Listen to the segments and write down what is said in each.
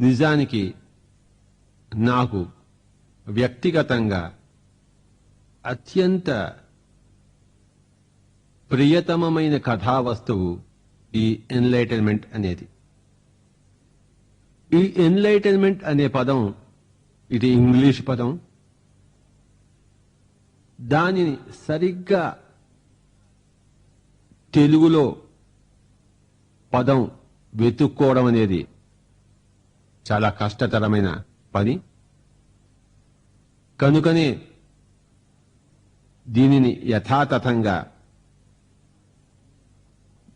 నిజానికి నాకు వ్యక్తిగతంగా అత్యంత ప్రియతమమైన కథా వస్తువు ఈ ఎన్లైటన్మెంట్ అనేది. ఈ ఎన్లైటన్మెంట్ అనే పదం ఇది ఇంగ్లీష్ పదం. దానిని సరిగ్గా తెలుగులో పదం వెతుక్కోవడం అనేది చాలా కష్టతరమైన పని. కనుకనే దీనిని యథాతథంగా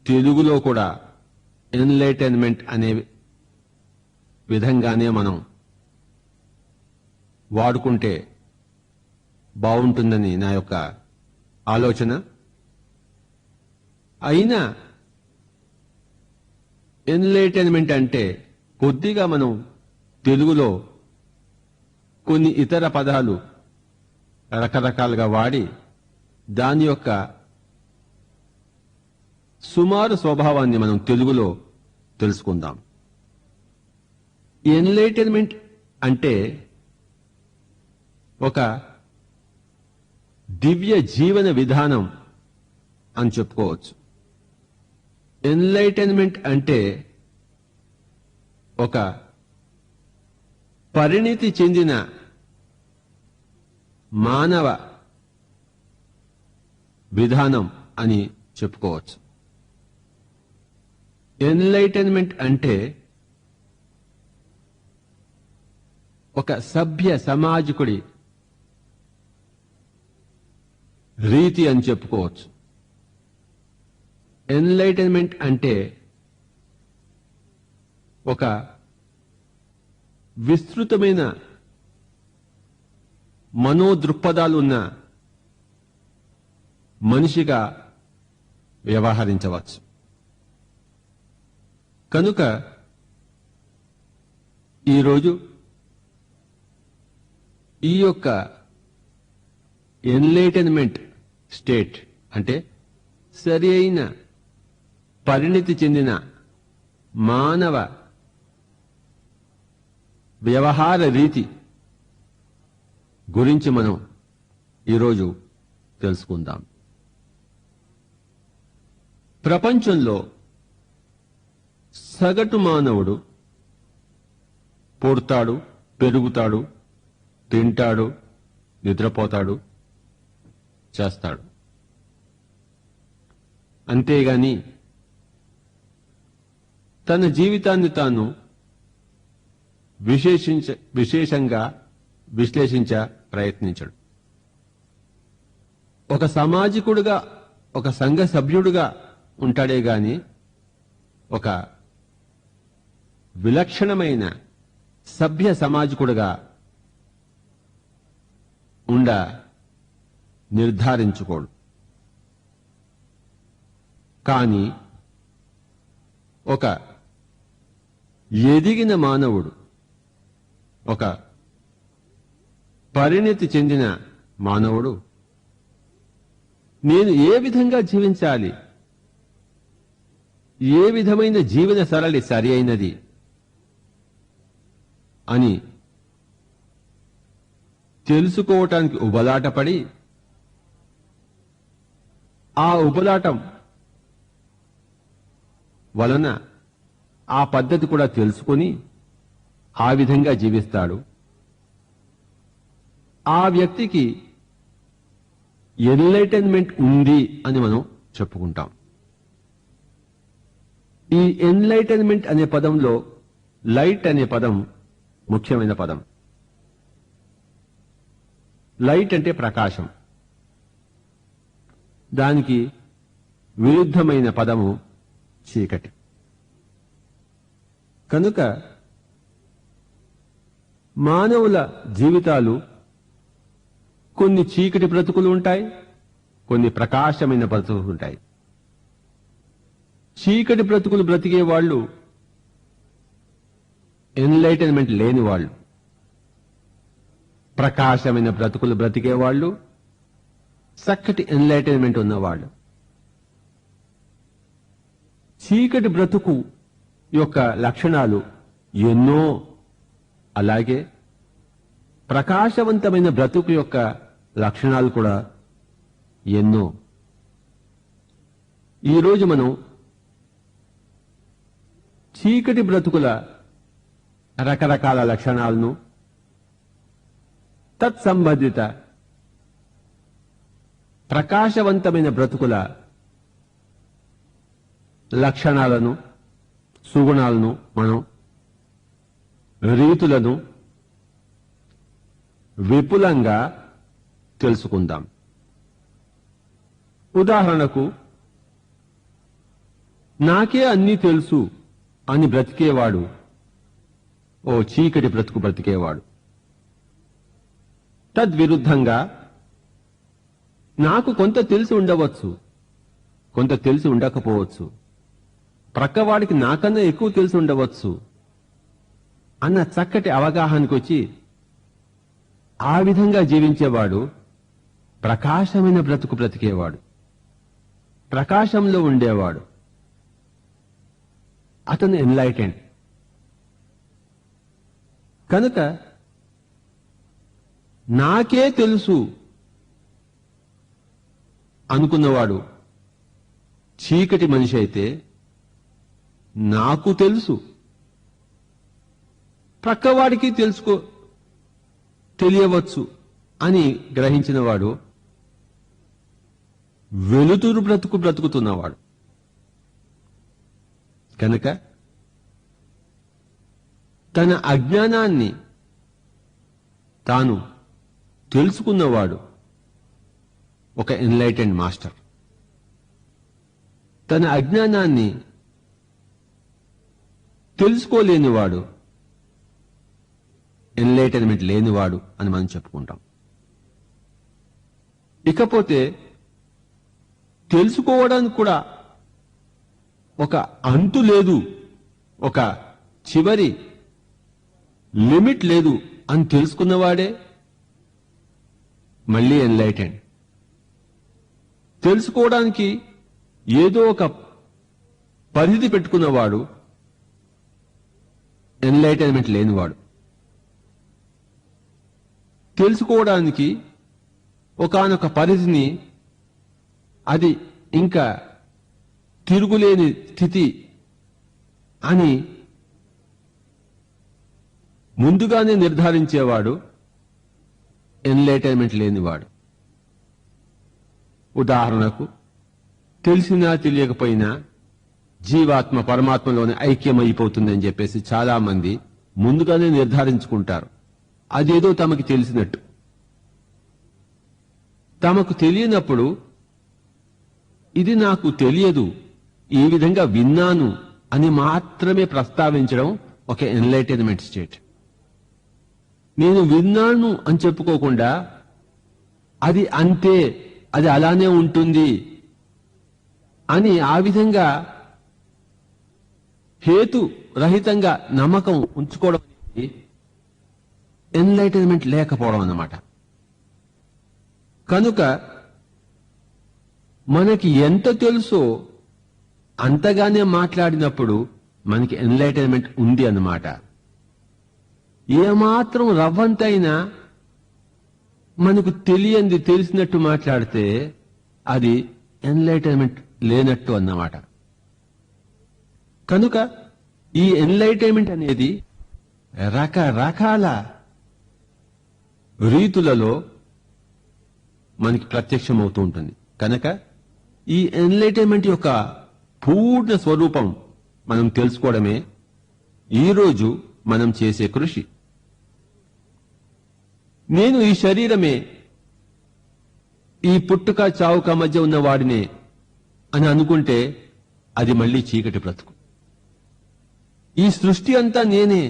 తెలుగులో కూడా ఎన్లైటన్మెంట్ అనే విధంగానే మనం వాడుకుంటే బాగుంటుందని నా యొక్క ఆలోచన. అయినా ఎన్లైటన్మెంట్ అంటే కొద్దిగా మనం తెలుగులో కొన్ని ఇతర పదాలు రకరకాలుగా వాడి దాని యొక్క సుమారు స్వభావాన్ని మనం తెలుగులో తెలుసుకుందాం. ఎన్లైటన్మెంట్ అంటే ఒక దివ్య జీవన విధానం అని చెప్పుకోవచ్చు. ఎన్లైటన్మెంట్ అంటే ఒక పరిణితి చెందిన మానవ విధానం అని చెప్పుకోవచ్చు. ఎన్లైటన్మెంట్ అంటే ఒక సభ్య సమాజకుడి రీతి అని చెప్పుకోవచ్చు. ఎన్లైటన్మెంట్ అంటే ఒక విస్తృతమైన మనోదృక్పథాలున్న మనిషిగా వ్యవహరించవచ్చు. కనుక ఈరోజు ఈ యొక్క ఎన్లైటన్మెంట్ స్టేట్ అంటే సరి అయిన పరిణితి చెందిన మానవ వ్యవహార రీతి గురించి మనం ఈరోజు తెలుసుకుందాం. ప్రపంచంలో సగటు మానవుడు పుడతాడు, పెరుగుతాడు, తింటాడు, నిద్రపోతాడు, చేస్తాడు. అంతేగాని తన జీవితాన్ని తాను విశేషంగా విశ్లేషించ ప్రయత్నించడు. ఒక సామాజికుడుగా, ఒక సంఘ సభ్యుడుగా ఉంటాడే గాని ఒక విలక్షణమైన సభ్య సమాజకుడుగా ఉండ నిర్ధారించుకోడు. కానీ ఒక ఎదిగిన మానవుడు, ఒక పరిణితి చెందిన మానవుడు నేను ఏ విధంగా జీవించాలి, ఏ విధమైన జీవన సరళి సరి అయినది అని తెలుసుకోవటానికి ఉబలాటపడి ఆ ఉబలాటం వలన ఆ పద్ధతి కూడా తెలుసుకొని ఆ విధంగా జీవిస్తాడు. ఆ వ్యక్తికి ఎన్లైటన్మెంట్ ఉంది అని మనం చెప్పుకుంటాం. ఈ ఎన్లైటన్మెంట్ అనే పదంలో లైట్ అనే పదం ముఖ్యమైన పదం. లైట్ అంటే ప్రకాశం. దానికి విరుద్ధమైన పదము చీకటి. కనుక మానవుల జీవితాలు కొన్ని చీకటి బ్రతుకులు ఉంటాయి, కొన్ని ప్రకాశమైన బ్రతుకులు ఉంటాయి. చీకటి బ్రతుకులు బ్రతికే వాళ్ళు ఎన్లైటన్మెంట్ లేని వాళ్ళు, ప్రకాశమైన బ్రతుకులు బ్రతికేవాళ్ళు చక్కటి ఎన్లైటన్మెంట్ ఉన్నవాళ్ళు. చీకటి బ్రతుకు యొక్క లక్షణాలు ఎన్నో అలాగే ప్రకాశవంతమైన బ్రతుకు యొక్క లక్షణాలు కూడా ఎన్నో. ఈరోజు మనం చీకటి బ్రతుకుల రకరకాల లక్షణాలను, తత్సంబంధిత ప్రకాశవంతమైన బ్రతుకుల లక్షణాలను, సుగుణాలను, మనం రీతులను విపులంగా తెలుసుకుందాం. ఉదాహరణకు, నాకే అన్నీ తెలుసు అని బ్రతికేవాడు ఓ చీకటి బ్రతుకు బ్రతికేవాడు. తద్విరుద్ధంగా, నాకు కొంత తెలిసి ఉండవచ్చు, కొంత తెలిసి ఉండకపోవచ్చు, ప్రక్కవాడికి నాకన్నా ఎక్కువ తెలిసి ఉండవచ్చు అన్న చక్కటి అవగాహనకు వచ్చి ఆ విధంగా జీవించేవాడు ప్రకాశమైన బ్రతుకు బ్రతికేవాడు, ప్రకాశంలో ఉండేవాడు. అతను ఎన్లైటెండ్. కనుక నాకే తెలుసు అనుకున్నవాడు చీకటి మనిషి అయితే, నాకు తెలుసు, ప్రక్కవాడికి తెలియవచ్చు అని గ్రహించినవాడు వెలుతురు బ్రతుకు బ్రతుకుతున్నవాడు. కనుక తన అజ్ఞానాన్ని తాను తెలుసుకున్నవాడు ఒక ఎన్లైటెండ్ మాస్టర్. తన అజ్ఞానాన్ని తెలుసుకోలేనివాడు ఎన్లైటన్మెంట్ లేనివాడు అని మనం చెప్పుకుంటాం. ఇకపోతే తెలుసుకోవడానికి కూడా ఒక అంతు లేదు, ఒక చివరి లిమిట్ లేదు అని తెలుసుకున్నవాడే మళ్ళీ ఎన్లైటెండ్. తెలుసుకోవడానికి ఏదో ఒక పరిధి పెట్టుకున్నవాడు ఎన్లైటన్మెంట్ లేనివాడు. తెలుసుకోవడానికి ఒకానొక పరిధిని, అది ఇంకా తిరుగులేని స్థితి అని ముందుగానే నిర్ధారించేవాడు ఎన్లైటన్మెంట్ లేనివాడు. ఉదాహరణకు, తెలిసినా తెలియకపోయినా జీవాత్మ పరమాత్మలోనే ఐక్యమైపోతుందని చెప్పేసి చాలా మంది ముందుగానే నిర్ధారించుకుంటారు. అదేదో తమకి తెలిసినట్టు. తమకు తెలియనప్పుడు ఇది నాకు తెలియదు, ఈ విధంగా విన్నాను అని మాత్రమే ప్రస్తావించడం ఒక ఎన్లైటన్మెంట్ స్టేట్. నేను విన్నాను అని చెప్పుకోకుండా అది అంతే, అది అలానే ఉంటుంది అని ఆ విధంగా హేతు రహితంగా నమ్మకం ఉంచుకోవడం అనేది ఎన్లైటన్మెంట్ లేకపోవడం అన్నమాట. కనుక మనకి ఎంత తెలుసో అంతగానే మాట్లాడినప్పుడు మనకి ఎన్లైటన్మెంట్ ఉంది అన్నమాట. ఏమాత్రం రవ్వంతైనా మనకు తెలియంది తెలిసినట్టు మాట్లాడితే అది ఎన్లైటన్మెంట్ లేనట్టు అన్నమాట. కనుక ఈ ఎన్లైటన్మెంట్ అనేది రకరకాల రీతులలో మనకి ప్రత్యక్షమవుతూ ఉంటుంది. కనుక ఈ ఎన్లైటన్మెంట్ యొక్క పూర్ణ స్వరూపం మనం తెలుసుకోవడమే ఈరోజు మనం చేసే కృషి. నేను ఈ శరీరమే, ఈ పుట్టుక చావుక మధ్య ఉన్న వాడినే అని అనుకుంటే అది మళ్ళీ చీకటి బ్రతుకు. ఈ సృష్టి అంతా నేనే,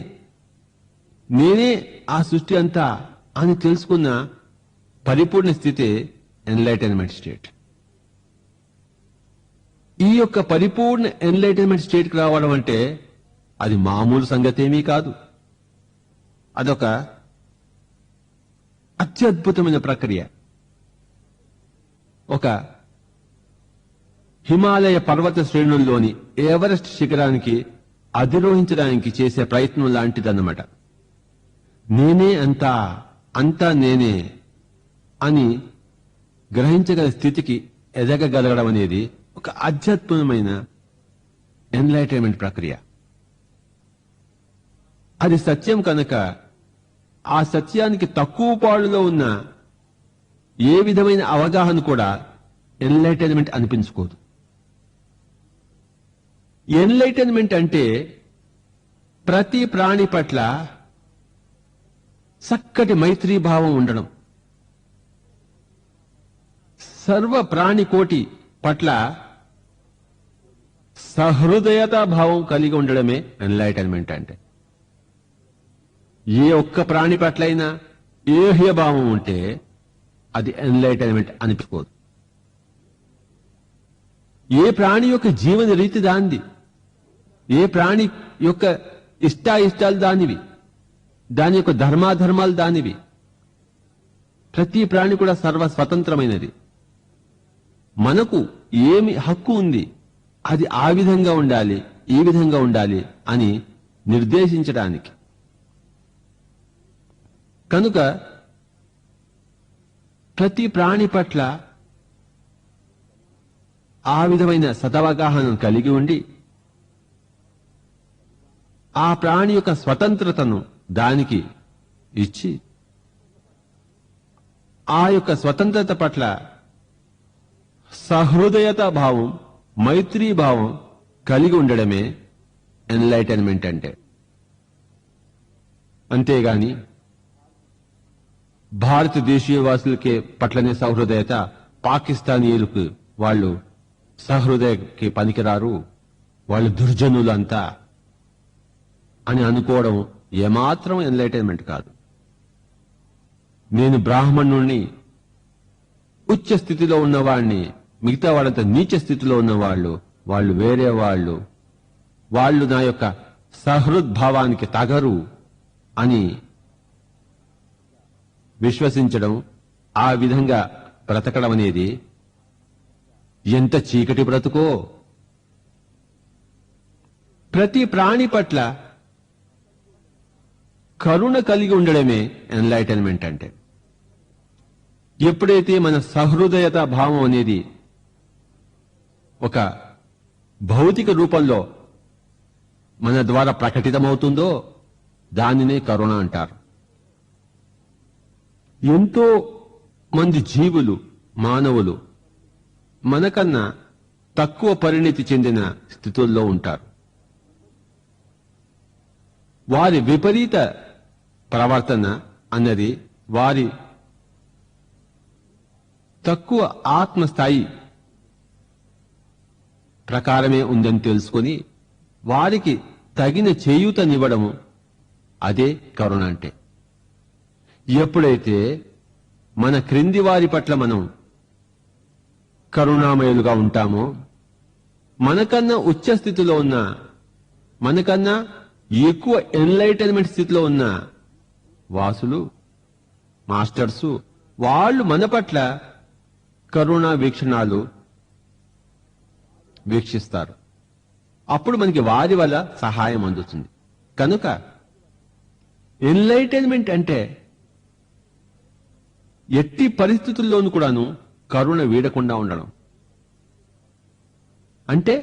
నేనే ఆ సృష్టి అంతా అని తెలుసుకున్న పరిపూర్ణ స్థితే ఎన్లైటన్మెంట్ స్టేట్. ఈ యొక్క పరిపూర్ణ ఎన్లైటన్మెంట్ స్టేట్కి రావడం అంటే అది మామూలు సంగతేమీ కాదు. అదొక అత్యద్భుతమైన ప్రక్రియ. ఒక హిమాలయ పర్వత శ్రేణుల్లోని ఎవరెస్ట్ శిఖరానికి అధిరోహించడానికి చేసే ప్రయత్నం లాంటిదన్నమాట. నేనే అంతా, అంతా నేనే అని గ్రహించగల స్థితికి ఎదగగలగడం అనేది ఒక అత్యద్భుతమైన ఎన్లైటైన్మెంట్ ప్రక్రియ. అది సత్యం కనుక ఆ సత్యానికి తక్కువ పాళ్ళలో ఉన్న ఏ విధమైన అవగాహన కూడా ఎన్లైటైన్మెంట్ అనిపించుకోదు. ఎన్లైటైన్మెంట్ అంటే ప్రతి ప్రాణి పట్ల చక్కటి మైత్రీ భావం ఉండడం, సర్వ ప్రాణి కోటి పట్ల సహృదయతా భావం కలిగి ఉండడమే ఎన్లైటైన్మెంట్ అంటే. ఏ ఒక్క ప్రాణి పట్లైనా ఏహ్య భావం ఉంటే అది ఎన్లైటైన్మెంట్ అనిపించుకోదు. ఏ ప్రాణి యొక్క జీవన రీతి దానిది, ఏ ప్రాణి యొక్క ఇష్టాయిష్టాలు దానివి, దాని యొక్క ధర్మాధర్మాలు దానివి. ప్రతి ప్రాణి కూడా సర్వ స్వతంత్రమైనది. మనకు ఏమి హక్కు ఉంది, అది ఆ విధంగా ఉండాలి, ఈ విధంగా ఉండాలి అని నిర్దేశించడానికి. కనుక ప్రతి ప్రాణి పట్ల ఆ విధమైన సదవగాహనను కలిగి ఉండి ఆ ప్రాణి యొక్క స్వతంత్రతను దానికి ఇచ్చి ఆ యొక్క స్వతంత్రత పట్ల సహృదయత భావం, మైత్రీ భావం కలిగి ఉండడమే ఎన్లైటైన్మెంట్ అంటే. అంతేగాని భారతదేశీయ వాసులకే పట్లనే సహృదయత, పాకిస్తానీయులకు వాళ్ళు సహృదయకి పనికిరారు, వాళ్ళు దుర్జనులు అంతా అని అనుకోవడం ఏమాత్రం ఎన్లైటైన్మెంట్ కాదు. నేను బ్రాహ్మణుణ్ణి, ఉచ్చ స్థితిలో ఉన్నవాడిని, మిగతా వాళ్ళంతా నీచ స్థితిలో ఉన్నవాళ్ళు, వాళ్ళు వేరే వాళ్ళు నా యొక్క సహృద్భావానికి తగరు అని విశ్వసించడం, ఆ విధంగా బ్రతకడం అనేది ఎంత చీకటి బ్రతుకో. ప్రతి ప్రాణి పట్ల కరుణ కలిగి ఉండడమే ఎన్లైటైన్మెంట్ అంటే. ఎప్పుడైతే మన సహృదయత భావం అనేది ఒక భౌతిక రూపంలో మన ద్వారా ప్రకటితమవుతుందో దానినే కరుణ అంటారు. ఎంతో మంది జీవులు, మానవులు మనకన్నా తక్కువ పరిణితి చెందిన స్థితుల్లో ఉంటారు. వారి విపరీత ప్రవర్తన అన్నది వారి తక్కువ ఆత్మస్థాయి ప్రకారమే ఉందని తెలుసుకొని వారికి తగిన చేయూతనివ్వడము అదే కరుణ అంటే. ఎప్పుడైతే మన క్రింది వారి పట్ల మనం కరుణామయులుగా ఉంటామో, మనకన్నా ఉచ్చ స్థితిలో ఉన్న, మనకన్నా ఎక్కువ ఎన్లైటైన్మెంట్ స్థితిలో ఉన్న వాసులు, మాస్టర్సు, వాళ్ళు మన పట్ల కరుణా వీక్షణాలు వీక్షిస్తారు. అప్పుడు మనకి వారి వల్ల సహాయం అందుతుంది. కనుక ఎన్లైటైన్మెంట్ అంటే ఎట్టి పరిస్థితుల్లోనూ కూడాను కరుణ వీడకుండా ఉండడం అంటే,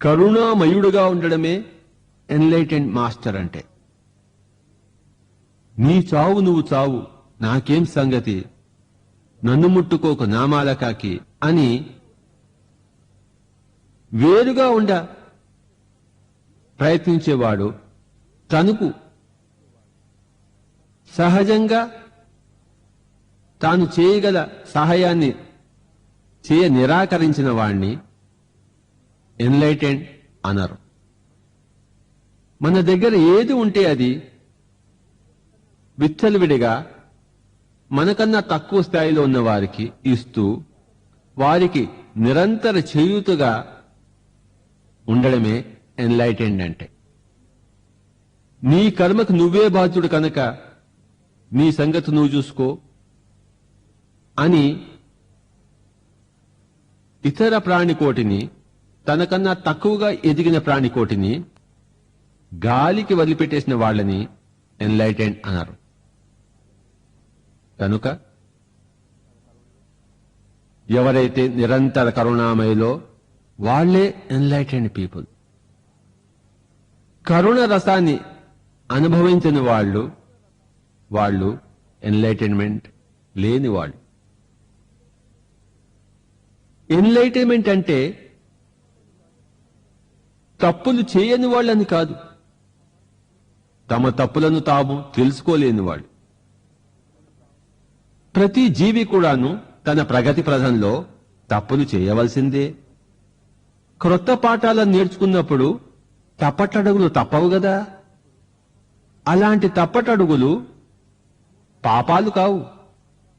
కరుణామయుడుగా ఉండడమే ఎన్లైటెండ్ మాస్టర్ అంటే. నీ చావు నువ్వు చావు, నాకేం సంగతి, నన్ను ముట్టుకోక నామాలకాకి అని వేరుగా ఉండ ప్రయత్నించేవాడు తనకు సహజంగా తాను చేయగల సహాయాన్ని చేయ నిరాకరించిన వాణ్ణి ఎన్లైటెండ్ అనరు. మన దగ్గర ఏది ఉంటే అది విచ్చలవిడిగా మనకన్నా తక్కువ స్థాయిలో ఉన్న వారికి ఇస్తూ వారికి నిరంతర చేయూతగా ఉండడమే ఎన్లైటెండ్ అంటే. నీ కర్మకు నువ్వే బాధ్యుడు కనుక నీ సంగతి నువ్వు చూసుకో అని ఇతర ప్రాణికోటిని, తనకన్నా తక్కువగా ఎదిగిన ప్రాణికోటిని గాలికి వదిలిపెట్టేసిన వాళ్ళని ఎన్లైటెండ్ అన్నారు. కనుక ఎవరైతే నిరంతర కరుణామయిలో వాళ్లే ఎన్లైటెండ్ పీపుల్. కరుణ రసాన్ని అనుభవించని వాళ్ళు ఎన్లైటైన్మెంట్ లేని వాళ్ళు. ఎన్లైటైన్మెంట్ అంటే తప్పులు చేయని వాళ్ళని కాదు, తమ తప్పులను తాము తెలుసుకోలేని వాళ్ళు. ప్రతి జీవి కూడాను తన ప్రగతి ప్రదంలో తప్పులు చేయవలసిందే. క్రొత్త పాఠాలను నేర్చుకున్నప్పుడు తప్పటడుగులు తప్పవు గదా. అలాంటి తప్పటడుగులు పాపాలు కావు,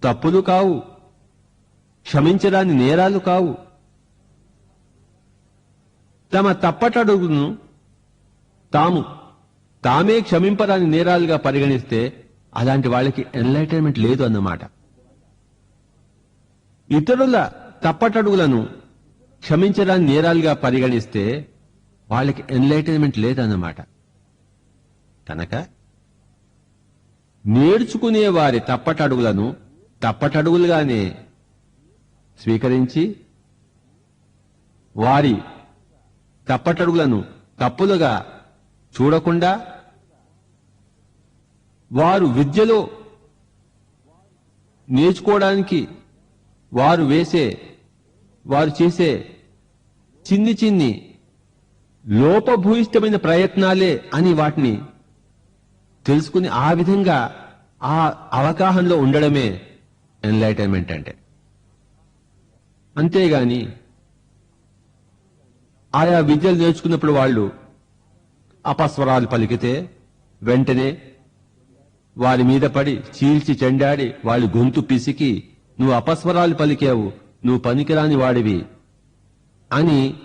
తప్పులు కావు, క్షమించరాని నేరాలు కావు. తమ తప్పటడుగును తామే క్షమింపరాని నేరాలుగా పరిగణిస్తే అలాంటి వాళ్ళకి ఎన్లైటైన్మెంట్ లేదు అన్నమాట. ఇతరుల తప్పటడుగులను క్షమించరాని నేరాలుగా పరిగణిస్తే వాళ్ళకి ఎన్లైటైన్మెంట్ లేదన్నమాట. కనుక నేర్చుకునే వారి తప్పటడుగులను తప్పటడుగులుగానే స్వీకరించి వారి తప్పటడుగులను తప్పులుగా చూడకుండా వారు విద్యలో నేర్చుకోవడానికి వారు చేసే చిన్ని లోపభూయిష్టమైన ప్రయత్నాలే అని వాటిని తెలుసుకుని ఆ విధంగా ఆ అవగాహనలో ఉండడమే ఎన్లైటైన్మెంట్ అంటే. అంతేగాని ఆయా విద్యలు నేర్చుకున్నప్పుడు వాళ్ళు అపస్వరాలు పలికితే వెంటనే వారి మీద పడి చీల్చి చెండాడి వాళ్ళు గొంతు పిసికి నువ్వు అపస్వరాలు పలికావు, నువ్వు పనికిరాని వాడివి అని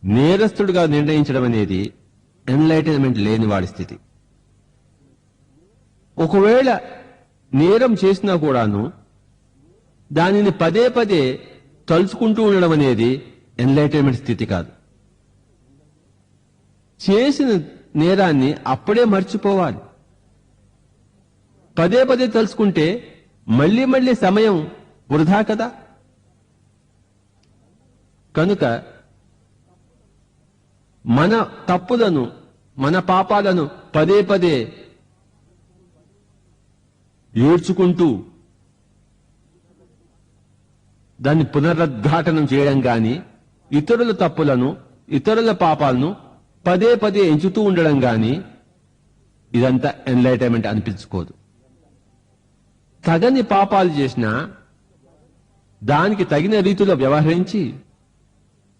నేరస్తుడిగా నిర్ణయించడం అనేది ఎన్లైటైన్మెంట్ లేని వాడి స్థితి. ఒకవేళ నేరం చేసినా కూడాను దానిని పదే పదే తలుచుకుంటూ ఉండడం అనేది ఎన్లైటైన్మెంట్ స్థితి కాదు. చేసిన నేరాన్ని అప్పుడే మర్చిపోవాలి. పదే పదే తలుచుకుంటే మళ్లీ మళ్లీ సమయం వృధా కదా. కనుక మన తప్పులను మన పాపాలను పదే పదే ఏడ్చుకుంటూ దాన్ని పునరుద్ఘాటనం చేయడం గాని ఇతరుల తప్పులను ఇతరుల పాపాలను పదే పదే ఎంచుతూ ఉండడం గాని ఇదంతా ఎన్లైటైన్మెంట్ అనిపించుకోదు. తగని పాపాలు చేసినా దానికి తగిన రీతిలో వ్యవహరించి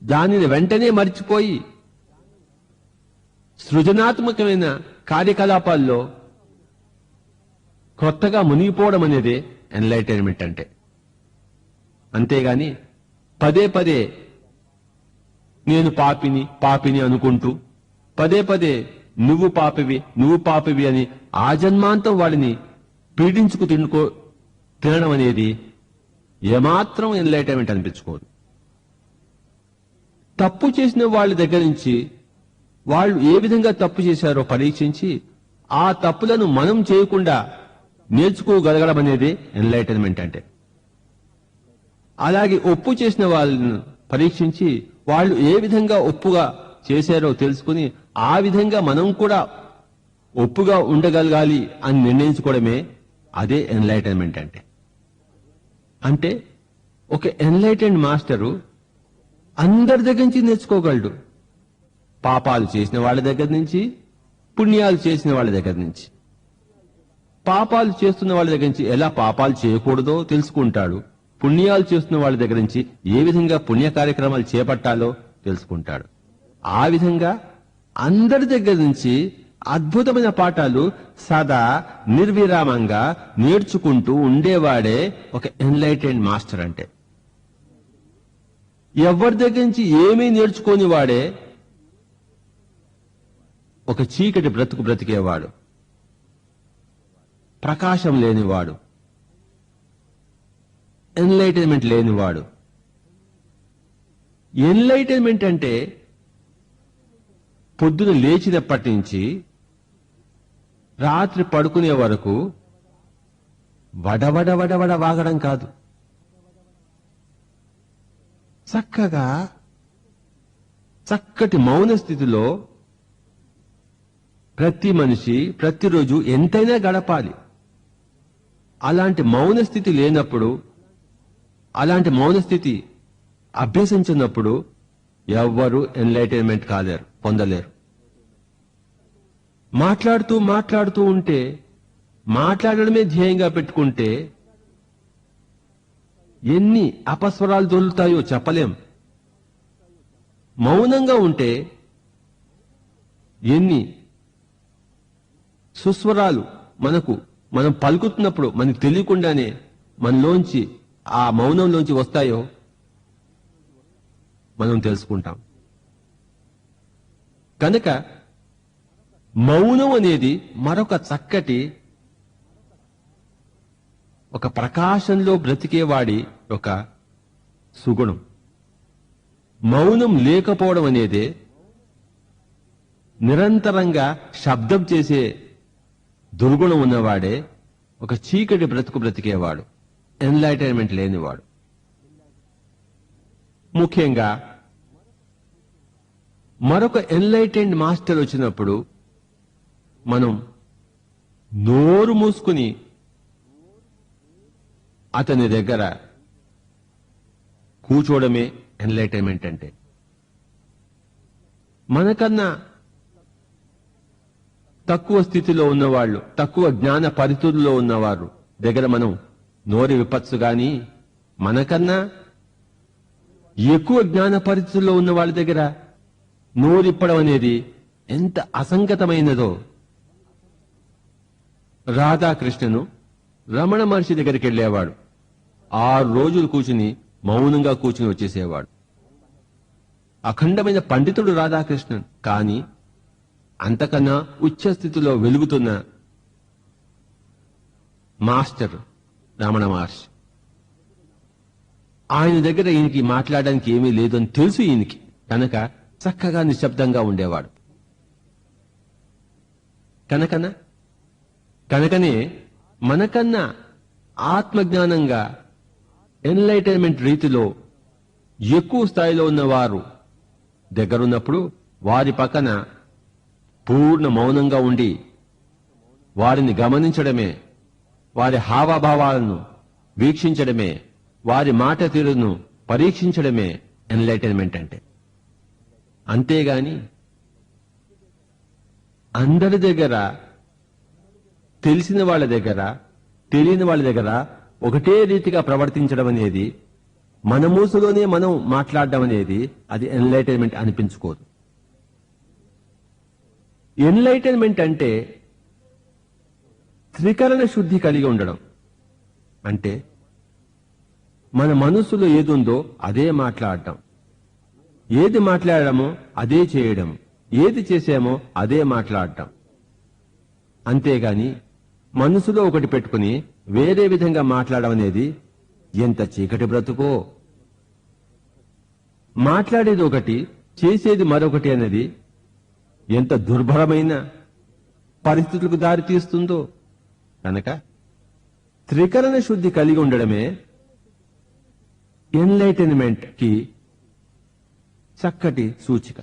దానిని వెంటనే మర్చిపోయి సృజనాత్మకమైన కార్యకలాపాల్లో కొత్తగా మునిగిపోవడం అనేది ఎన్లైటైన్మెంట్ అంటే. అంతేగాని పదే పదే నేను పాపిని అనుకుంటూ పదే పదే నువ్వు పాపివి అని ఆ జన్మాంతం వాడిని పీడించుకు తినడం అనేది ఏమాత్రం ఎన్లైటైన్మెంట్ అనిపించుకోదు. తప్పు చేసిన వాళ్ళ దగ్గర నుంచి వాళ్ళు ఏ విధంగా తప్పు చేశారో పరీక్షించి ఆ తప్పులను మనం చేయకుండా నేర్చుకోగలగడం అనేది ఎన్లైటైన్మెంట్ అంటే. అలాగే ఒప్పు చేసిన వాళ్ళను పరీక్షించి వాళ్ళు ఏ విధంగా ఒప్పుగా చేశారో తెలుసుకుని ఆ విధంగా మనం కూడా ఒప్పుగా ఉండగలగాలి అని నిర్ణయించుకోవడమే అదే ఎన్లైటైన్మెంట్ అంటే. అంటే ఒక ఎన్లైటెండ్ మాస్టరు అందరి దగ్గర నుంచి నేర్చుకోగలడు. పాపాలు చేసిన వాళ్ళ దగ్గర నుంచి, పుణ్యాలు చేసిన వాళ్ళ దగ్గర నుంచి. పాపాలు చేస్తున్న వాళ్ళ దగ్గర నుంచి ఎలా పాపాలు చేయకూడదో తెలుసుకుంటాడు. పుణ్యాలు చేస్తున్న వాళ్ళ దగ్గర నుంచి ఏ విధంగా పుణ్య కార్యక్రమాలు చేపట్టాలో తెలుసుకుంటాడు. ఆ విధంగా అందరి దగ్గర నుంచి అద్భుతమైన పాఠాలు సదా నిర్విరామంగా నేర్చుకుంటూ ఉండేవాడే ఒక ఎన్లైటెండ్ మాస్టర్ అంటే. ఎవరి దగ్గర నుంచి ఏమీ నేర్చుకోని వాడే ఒక చీకటి బ్రతికేవాడు, ప్రకాశం లేనివాడు, ఎన్లైటైన్మెంట్ లేనివాడు. ఎన్లైటైన్మెంట్ అంటే పొద్దున లేచినప్పటి నుంచి రాత్రి పడుకునే వరకు వడవడ వడవడ వాగడం కాదు, చక్కగా చక్కటి మౌన స్థితిలో ప్రతి మనిషి ప్రతిరోజు ఎంతైనా గడపాలి. అలాంటి మౌన స్థితి లేనప్పుడు, అలాంటి మౌన స్థితి అభ్యసించినప్పుడు ఎవ్వరూ ఎన్లైటైన్మెంట్ కాలేరు, పొందలేరు. మాట్లాడుతూ మాట్లాడుతూ ఉంటే, మాట్లాడడమే ధ్యేయంగా పెట్టుకుంటే ఎన్ని అపస్వరాలు దొరుకుతాయో చెప్పలేం. మౌనంగా ఉంటే ఎన్ని సుస్వరాలు మనం పలుకుతున్నప్పుడు మనకు తెలియకుండానే మనలోంచి, ఆ మౌనంలోంచి వస్తాయో మనం తెలుసుకుంటాం. కనుక మౌనం అనేది మరొక చక్కటి, ఒక ప్రకాశంలో బ్రతికేవాడి ఒక సుగుణం. మౌనం లేకపోవడం అనేదే నిరంతరంగా శబ్దం చేసే దుర్గుణం ఉన్నవాడే ఒక చీకటి బ్రతుకు బ్రతికేవాడు, ఎన్లైటైన్మెంట్ లేనివాడు. ముఖ్యంగా మరొక ఎన్లైటైన్డ్ మాస్టర్ వచ్చినప్పుడు మనం నోరు మూసుకుని అతని దగ్గర కూర్చోవడమే ఎన్లైటైన్మెంట్ అంటే. మనకన్నా తక్కువ స్థితిలో ఉన్నవాళ్ళు, తక్కువ జ్ఞాన పరిస్థితుల్లో ఉన్నవారు దగ్గర మనం నోరు విపత్సు గాని, మనకన్నా ఎక్కువ జ్ఞాన పరిస్థితుల్లో ఉన్న వాళ్ళ దగ్గర నోరిప్పడం అనేది ఎంత అసంగతమైనదో. రాధాకృష్ణను రమణ మహర్షి దగ్గరికి వెళ్లేవాడు. 6 రోజులు కూర్చుని మౌనంగా కూర్చుని వచ్చేసేవాడు. అఖండమైన పండితుడు రాధాకృష్ణన్, కానీ అంతకన్నా ఉచ్చ స్థితిలో వెలుగుతున్న మాస్టర్ రమణ మహర్షి. ఆయన దగ్గర ఈయనకి మాట్లాడడానికి ఏమీ లేదని తెలుసు ఈయనకి, కనుక చక్కగా నిశ్శబ్దంగా ఉండేవాడు. కనుకనే మనకన్నా ఆత్మజ్ఞానంగా ఎన్లైటైన్మెంట్ రీతిలో ఎక్కువ స్థాయిలో ఉన్నవారు దగ్గరున్నప్పుడు వారి పక్కన పూర్ణ మౌనంగా ఉండి వారిని గమనించడమే, వారి హావభావాలను వీక్షించడమే, వారి మాట తీరును పరీక్షించడమే ఎన్లైటైన్మెంట్ అంటే. అంతేగాని అందరి దగ్గర, తెలిసిన వాళ్ళ దగ్గర, తెలియని వాళ్ళ దగ్గర ఒకటే రీతిగా ప్రవర్తించడం అనేది, మన మూసులోనే మనం మాట్లాడడం అనేది, అది ఎన్లైటైన్మెంట్ అనిపించుకోదు. ఎన్లైటైన్మెంట్ అంటే త్రికరణ శుద్ధి కలిగి ఉండడం. అంటే మన మనసులో ఏదుందో అదే మాట్లాడటం, ఏది మాట్లాడమో అదే చేయడం, ఏది చేసామో అదే మాట్లాడటం. అంతేగాని మనసులో ఒకటి పెట్టుకుని వేరే విధంగా మాట్లాడడం అనేది ఎంత చీకటి బ్రతుకో. మాట్లాడేది ఒకటి, చేసేది మరొకటి అనేది ఎంత దుర్భరమైన పరిస్థితులకు దారితీస్తుందో. కనుక త్రికరణ శుద్ధి కలిగి ఉండడమే ఎన్లైటైన్మెంట్ కి చక్కటి సూచిక.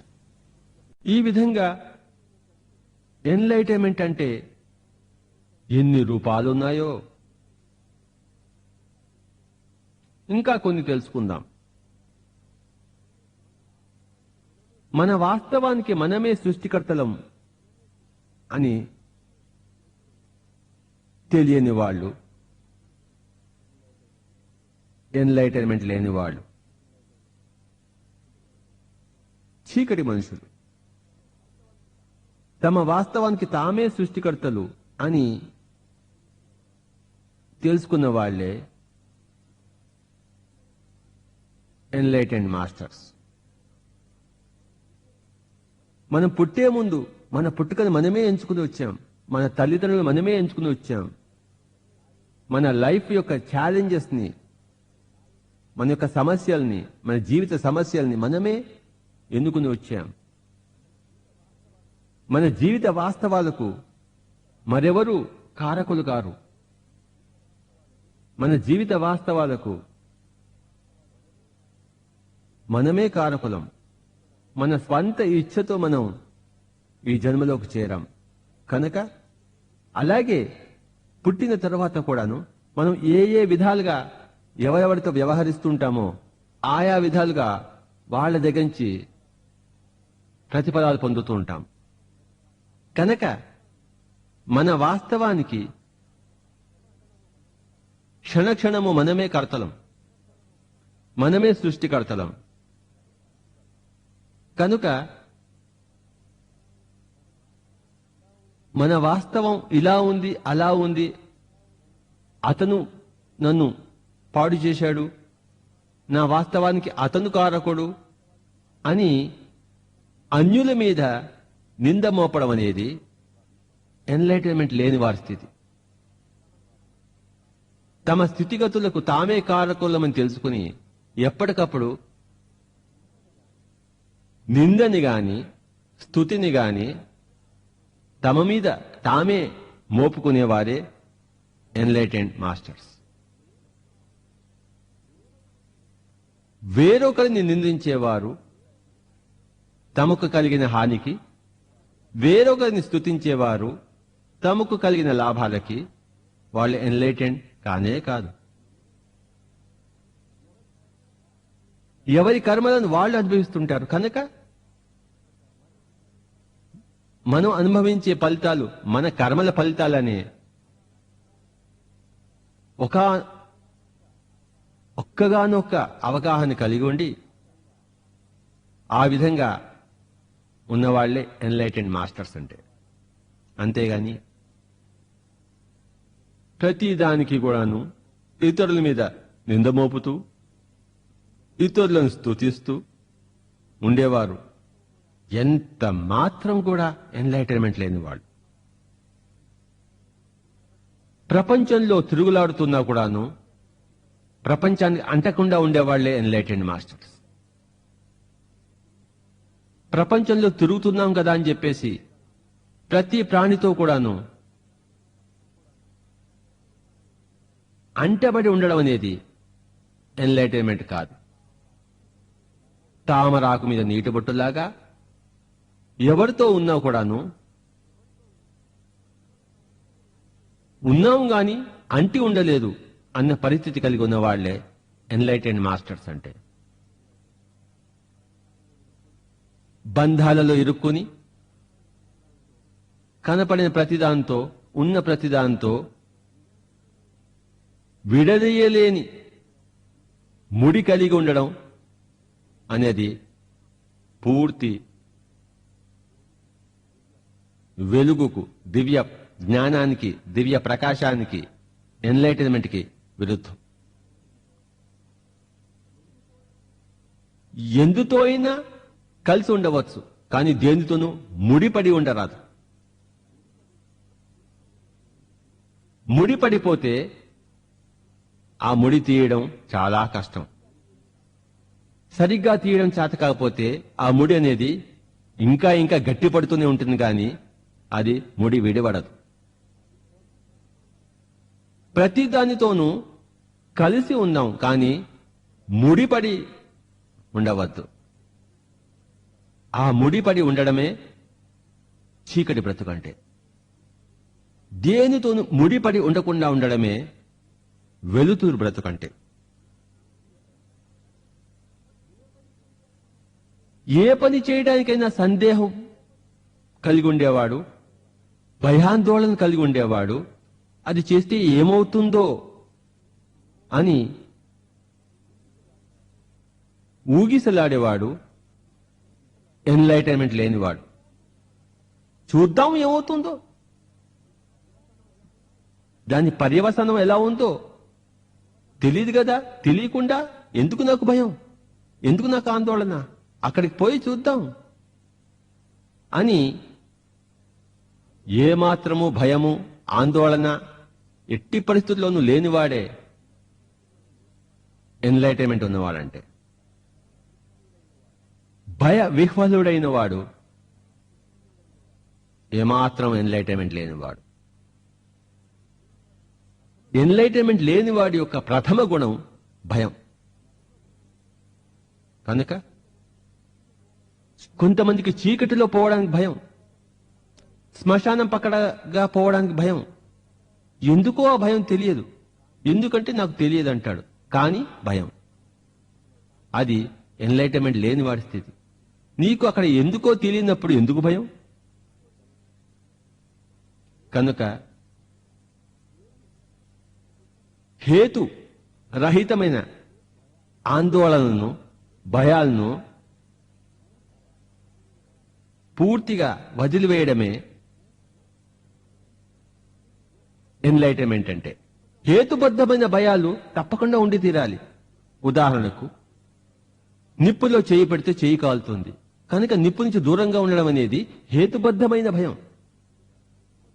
ఈ విధంగా ఎన్లైటైన్మెంట్ అంటే ఎన్ని రూపాలున్నాయో ఇంకా కొన్ని తెలుసుకుందాం. మన వాస్తవానికి మనమే సృష్టికర్తలం అని తెలియని వాళ్ళు, ఎన్లైటైన్మెంట్ లేని వాళ్ళు, చీకటి మనుషులు తమ వాస్తవానికి తామే సృష్టికర్తలు అని తెలుసుకున్న వాళ్లే ఎన్లైటెండ్ మాస్టర్స్. మనం పుట్టే ముందు మన పుట్టుకను మనమే ఎంచుకుని వచ్చాం, మన తల్లిదండ్రులు మనమే ఎంచుకుని వచ్చాం. మన లైఫ్ యొక్క ఛాలెంజెస్ ని, మన యొక్క సమస్యల్ని, మన జీవిత సమస్యల్ని మనమే ఎన్నుకుని వచ్చాం. మన జీవిత వాస్తవాలకు మరెవరు కారకులు కారు. మన జీవిత వాస్తవాలకు మనమే కారకులం. మన స్వంత ఇచ్ఛతో మనం ఈ జన్మలోకి చేరాం కనుక అలాగే పుట్టిన తర్వాత కూడాను మనం ఏ విధాలుగా ఎవరెవరితో వ్యవహరిస్తుంటామో ఆయా విధాలుగా వాళ్ళ దగ్గర నుంచి ప్రతిఫలాలు పొందుతూ ఉంటాం. కనుక మన వాస్తవానికి క్షణక్షణము మనమే కర్తలం, మనమే సృష్టికర్తలం. కనుక మన వాస్తవం ఇలా ఉంది, అలా ఉంది, అతను నన్ను పాడు చేశాడు, నా వాస్తవానికి అతను కారకుడు అని అన్యుల మీద నింద మోపడం అనేది ఎన్లైటన్మెంట్ లేని వారి స్థితి. తమ స్థితిగతులకు తామే కారకులమని తెలుసుకుని ఎప్పటికప్పుడు నిందని గాని స్తుతిని గాని తమ మీద తామే మోపుకునేవారే ఎన్లైటెండ్ మాస్టర్స్. వేరొకరిని నిందించేవారు తమకు కలిగిన హానికి, వేరొకరిని స్తుతించేవారు తమకు కలిగిన లాభాలకి వాళ్ళు ఎన్లైటెండ్ కానే కాదు. ఎవరి కర్మలను వాళ్ళు అనుభవిస్తుంటారు కనుక మనం అనుభవించే ఫలితాలు మన కర్మల ఫలితాలనే ఒక్కగానొక్క అవగాహన కలిగి ఉండి ఆ విధంగా ఉన్నవాళ్లే ఎన్లైటెండ్ మాస్టర్స్ అంటే. అంతేగాని ప్రతి దానికి కూడాను ఇతరుల మీద నిందమోపుతూ ఇతరులను స్తుతిస్తూ ఉండేవారు ఎంత మాత్రం కూడా ఎన్లైటన్మెంట్ లేని వాళ్ళు. ప్రపంచంలో తిరుగులాడుతున్నా కూడాను ప్రపంచానికి అంటకుండా ఉండేవాళ్లే ఎన్లైటెండ్ మాస్టర్స్. ప్రపంచంలో తిరుగుతున్నాం కదా అని చెప్పేసి ప్రతి ప్రాణితో కూడాను అంటబడి ఉండడం అనేది ఎన్లైటన్మెంట్ కాదు. తామరాకు మీద నీటి బొట్టులాగా ఎవరితో ఉన్నా కూడాను ఉన్నాం గాని అంటి ఉండలేదు అన్న పరిస్థితి కలిగి ఉన్న వాళ్లే ఎన్లైటెండ్ మాస్టర్స్ అంటే. బంధాలలో ఇరుక్కుని కనపడిన ప్రతిదాంతో ఉన్న ప్రతిదాంతో విడదీయలేని ముడి కలిగి ఉండడం అనేది పూర్తి వెలుగుకు, దివ్య జ్ఞానానికి, దివ్య ప్రకాశానికి, ఎన్లైటన్మెంట్కి విరుద్ధం. ఎందుతో అయినా కలిసి ఉండవచ్చు కానీ దేనితోనూ ముడిపడి ఉండరాదు. ముడిపడిపోతే ఆ ముడి తీయడం చాలా కష్టం. సరిగ్గా తీయడం చేత కాకపోతే ఆ ముడి అనేది ఇంకా ఇంకా గట్టిపడుతూనే ఉంటుంది కానీ అది ముడి విడిపడదు. ప్రతి దానితోనూ కలిసి ఉన్నాం కానీ ముడిపడి ఉండవద్దు. ఆ ముడిపడి ఉండడమే చీకటి బ్రతుకంటే. దేనితోనూ ముడిపడి ఉండకుండా ఉండడమే వెలుతురు బ్రతుకంటే. ఏ పని చేయడానికైనా సందేహం కలిగి ఉండేవాడు, భయాందోళన కలిగి ఉండేవాడు, అది చేస్తే ఏమవుతుందో అని ఊగిసలాడేవాడు ఎన్లైటన్మెంట్ లేనివాడు. చూద్దాం ఏమవుతుందో, దాని పర్యవసానం ఎలా ఉందో తెలియదు కదా. తెలియకుండా ఎందుకు నాకు భయం, ఎందుకు నాకు ఆందోళన, అక్కడికి పోయి చూద్దాం అని ఏమాత్రము భయము, ఆందోళన ఎట్టి పరిస్థితుల్లోనూ లేనివాడే ఎన్లైటన్మెంట్ ఉన్నవాడంటే. భయ విహ్వలుడైన వాడు ఏమాత్రం ఎన్లైటన్మెంట్ లేనివాడు. ఎన్లైటన్మెంట్ లేని వాడి యొక్క ప్రథమ గుణం భయం. కనుక కొంతమందికి చీకటిలో పోవడానికి భయం, శ్మశానం పక్కడగా పోవడానికి భయం. ఎందుకో ఆ భయం తెలియదు. ఎందుకంటే నాకు తెలియదు అంటాడు, కానీ భయం. అది ఎన్లైటన్మెంట్ లేని వాడి స్థితి. నీకు అక్కడ ఎందుకో తెలియనప్పుడు ఎందుకు భయం? కనుక హేతు రహితమైన ఆందోళనను, భయాలను పూర్తిగా వదిలివేయడమే ఎన్లైటన్మెంట్ అంటే. హేతుబద్ధమైన భయాలు తప్పకుండా ఉండి తీరాలి. ఉదాహరణకు, నిప్పులో చేయి పెడితే చేయి కాలుతుంది కనుక నిప్పు నుంచి దూరంగా ఉండడం అనేది హేతుబద్ధమైన భయం.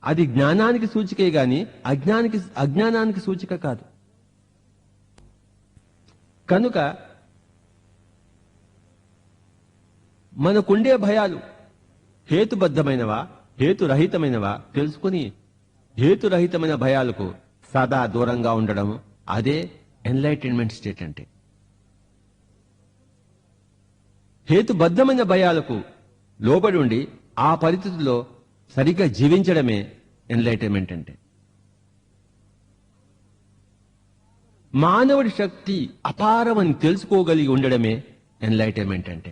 అది జ్ఞానానికి సూచికే గాని అజ్ఞానానికి సూచిక కాదు. కనుక మనకుండే భయాలు హేతుబద్ధమైనవా, హేతురహితమైనవా తెలుసుకుని హేతురహితమైన భయాలకు సదా దూరంగా ఉండడం, అదే ఎన్లైటన్మెంట్ స్టేట్ అంటే. హేతుబద్ధమైన భయాలకు లోబడి ఉండి ఆ పరిస్థితుల్లో సరిగ్గా జీవించడమే ఎన్లైటన్మెంట్ అంటే. మానవుడి శక్తి అపారమని తెలుసుకోగలిగి ఉండడమే ఎన్లైటన్మెంట్ అంటే.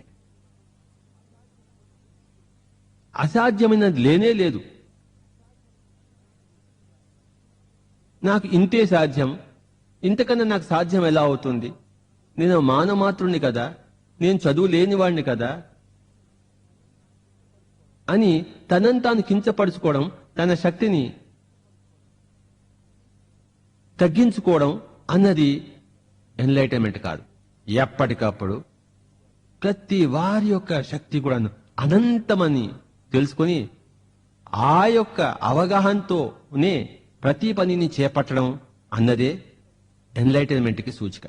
అసాధ్యమైనది లేనే లేదు. నాకు ఇంతే సాధ్యం, ఇంతకన్నా నాకు సాధ్యం ఎలా అవుతుంది? నేను మానమాత్రుణ్ణి కదా, నేను చదువు లేనివాణ్ణి కదా అని తనంతాను కించపరుచుకోవడం, తన శక్తిని తగ్గించుకోవడం అన్నది ఎన్లైటన్మెంట్ కాదు. ఎప్పటికప్పుడు ప్రతి వారి యొక్క శక్తి కూడా అనంతమని తెలుసుకొని ఆ యొక్క అవగాహనతోనే ప్రతి పనిని చేపట్టడం అన్నదే ఎన్లైటన్మెంట్కి సూచిక.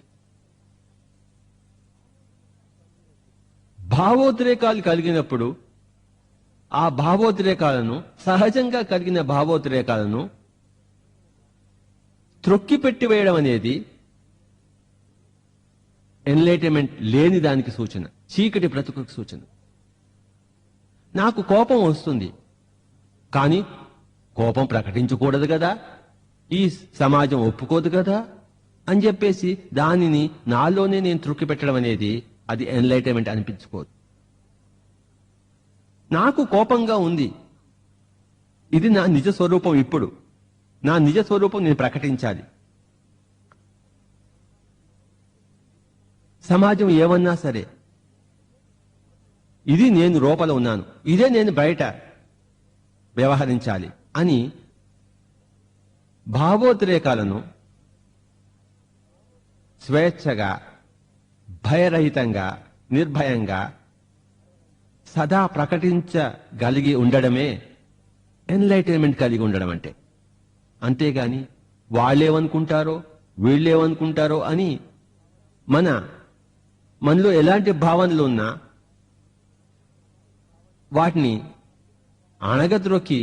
భావోద్రేకాలు కలిగినప్పుడు ఆ భావోద్రేకాలను, సహజంగా కలిగిన భావోద్రేకాలను త్రొక్కిపెట్టివేయడం అనేది ఎన్లైటన్మెంట్ లేని దానికి సూచన, చీకటి బ్రతుకుకు సూచన. నాకు కోపం వస్తుంది, కానీ కోపం ప్రకటించకూడదు కదా, ఈ సమాజం ఒప్పుకోదు కదా అని చెప్పేసి దానిని నాలోనే నేను త్రొక్కిపెట్టడం అనేది అది ఎన్లైటన్మెంట్ అనిపించుకోదు. నాకు కోపంగా ఉంది, ఇది నా నిజ స్వరూపం. ఇప్పుడు నా నిజ స్వరూపం నేను ప్రకటించాలి. సమాజం ఏమన్నా సరే, ఇది నేను లోపల ఉన్నాను, ఇదే నేను బయట వ్యవహరించాలి అని భావోద్రేకాలను స్వేచ్ఛగా, భయరహితంగా, నిర్భయంగా సదా ప్రకటించగలిగి ఉండడమే ఎన్లైటన్మెంట్ కలిగి ఉండడం అంటే. అంతేగాని వాళ్ళేమనుకుంటారో వీళ్ళేమనుకుంటారో అని మనలో ఎలాంటి భావనలు ఉన్నా వాటిని అణగద్రొక్కి